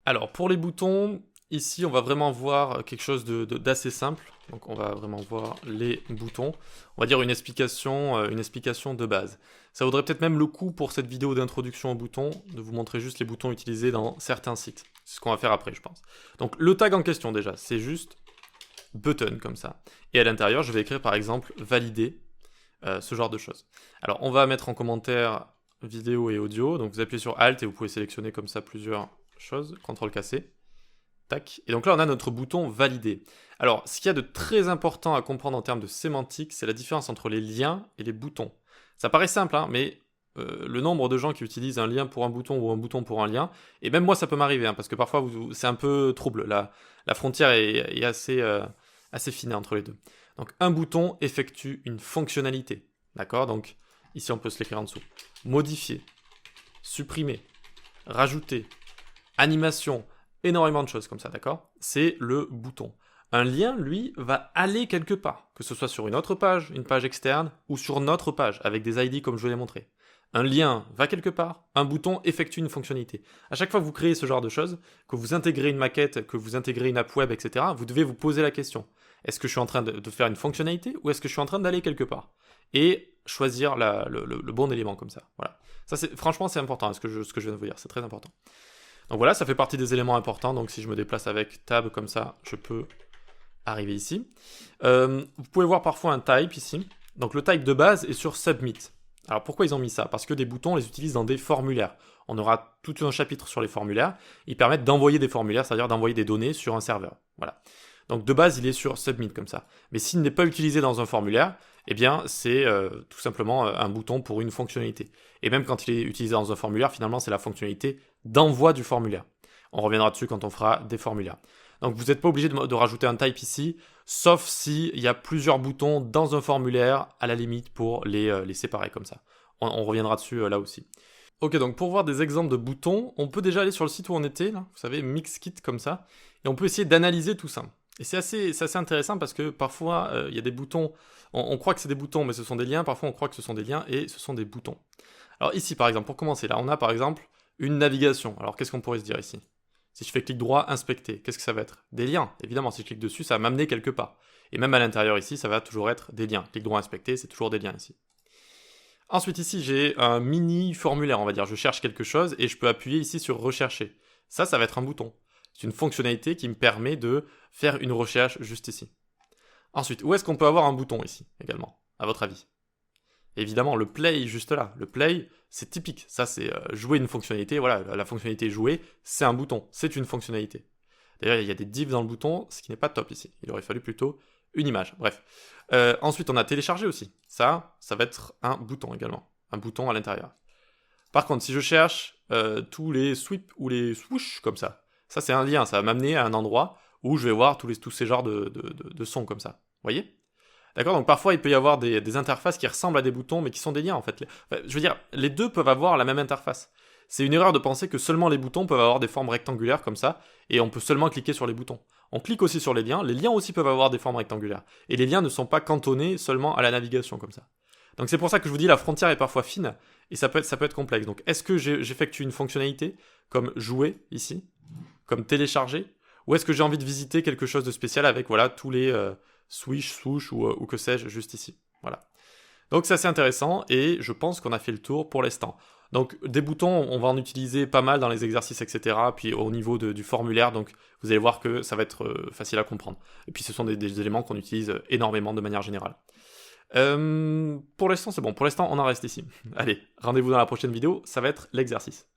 Alors, pour les boutons, ici, on va vraiment voir quelque chose d'assez simple. Donc, on va vraiment voir les boutons. On va dire une explication de base. Ça vaudrait peut-être même le coup pour cette vidéo d'introduction aux boutons, de vous montrer juste les boutons utilisés dans certains sites. C'est ce qu'on va faire après, je pense. Donc, le tag en question, déjà, c'est juste button, comme ça. Et à l'intérieur, je vais écrire, par exemple, valider, ce genre de choses. Alors, on va mettre en commentaire vidéo et audio. Donc, vous appuyez sur Alt et vous pouvez sélectionner comme ça plusieurs choses. CTRL-C. Tac. Et donc là, on a notre bouton valider. Alors, ce qu'il y a de très important à comprendre en termes de sémantique, c'est la différence entre les liens et les boutons. Ça paraît simple, hein, mais le nombre de gens qui utilisent un lien pour un bouton ou un bouton pour un lien, et même moi, ça peut m'arriver, hein, parce que parfois, c'est un peu trouble. La frontière est assez fine entre les deux. Donc, un bouton effectue une fonctionnalité. D'accord? Donc, ici, on peut se l'écrire en dessous. Modifier, supprimer, rajouter, animation, énormément de choses comme ça, d'accord? C'est le bouton. Un lien, lui, va aller quelque part, que ce soit sur une autre page, une page externe, ou sur notre page, avec des ID comme je vous l'ai montré. Un lien va quelque part, un bouton effectue une fonctionnalité. À chaque fois que vous créez ce genre de choses, que vous intégrez une maquette, que vous intégrez une app web, etc., vous devez vous poser la question. Est-ce que je suis en train de faire une fonctionnalité, ou est-ce que je suis en train d'aller quelque part? Et choisir le bon élément comme ça. Voilà. Ça, franchement, c'est important, ce que je viens de vous dire, c'est très important. Donc voilà, ça fait partie des éléments importants. Donc si je me déplace avec Tab comme ça, je peux arriver ici. Vous pouvez voir parfois un type ici. Donc le type de base est sur Submit. Alors pourquoi ils ont mis ça? Parce que des boutons, on les utilise dans des formulaires. On aura tout un chapitre sur les formulaires. Ils permettent d'envoyer des formulaires, c'est-à-dire d'envoyer des données sur un serveur. Voilà. Donc de base, il est sur Submit comme ça. Mais s'il n'est pas utilisé dans un formulaire, eh bien c'est tout simplement un bouton pour une fonctionnalité. Et même quand il est utilisé dans un formulaire, finalement c'est la fonctionnalité d'envoi du formulaire. On reviendra dessus quand on fera des formulaires. Donc vous n'êtes pas obligé de rajouter un type ici, sauf s'il y a plusieurs boutons dans un formulaire, à la limite pour les séparer comme ça. On reviendra dessus là aussi. Ok, donc pour voir des exemples de boutons, on peut déjà aller sur le site où on était, là, vous savez, Mixkit comme ça, et on peut essayer d'analyser tout ça. Et c'est assez intéressant parce que parfois, il y a des boutons, on croit que c'est des boutons, mais ce sont des liens, parfois on croit que ce sont des liens, et ce sont des boutons. Alors ici, par exemple, pour commencer, là, on a par exemple une navigation. Alors qu'est-ce qu'on pourrait se dire ici? Si je fais clic droit, inspecter, qu'est-ce que ça va être? Des liens, évidemment, si je clique dessus, ça va m'amener quelque part. Et même à l'intérieur ici, ça va toujours être des liens. Clic droit, inspecter, c'est toujours des liens ici. Ensuite ici, j'ai un mini formulaire, on va dire. Je cherche quelque chose et je peux appuyer ici sur rechercher. Ça va être un bouton. C'est une fonctionnalité qui me permet de faire une recherche juste ici. Ensuite, où est-ce qu'on peut avoir un bouton ici, également, à votre avis? Évidemment, le play juste là. Le play, c'est typique. Ça, c'est jouer une fonctionnalité. Voilà, la fonctionnalité jouer, c'est un bouton. C'est une fonctionnalité. D'ailleurs, il y a des divs dans le bouton, ce qui n'est pas top ici. Il aurait fallu plutôt une image. Bref. Ensuite, on a téléchargé aussi. Ça va être un bouton également. Un bouton à l'intérieur. Par contre, si je cherche tous les sweeps ou les swoosh comme ça c'est un lien. Ça va m'amener à un endroit où je vais voir tous ces genres de sons comme ça. Vous voyez? D'accord, donc parfois il peut y avoir des interfaces qui ressemblent à des boutons mais qui sont des liens en fait. Enfin, je veux dire, les deux peuvent avoir la même interface. C'est une erreur de penser que seulement les boutons peuvent avoir des formes rectangulaires comme ça et on peut seulement cliquer sur les boutons. On clique aussi sur les liens aussi peuvent avoir des formes rectangulaires. Et les liens ne sont pas cantonnés seulement à la navigation comme ça. Donc c'est pour ça que je vous dis la frontière est parfois fine et ça peut être complexe. Donc est-ce que j'effectue une fonctionnalité comme jouer ici, comme télécharger, ou est-ce que j'ai envie de visiter quelque chose de spécial avec voilà tous les swish, swoosh ou que sais-je juste ici. Voilà. Donc c'est assez intéressant et je pense qu'on a fait le tour pour l'instant. Donc des boutons, on va en utiliser pas mal dans les exercices, etc. Puis au niveau du formulaire, donc vous allez voir que ça va être facile à comprendre. Et puis ce sont des éléments qu'on utilise énormément de manière générale. Pour l'instant c'est bon, pour l'instant on en reste ici. Allez, rendez-vous dans la prochaine vidéo, ça va être l'exercice.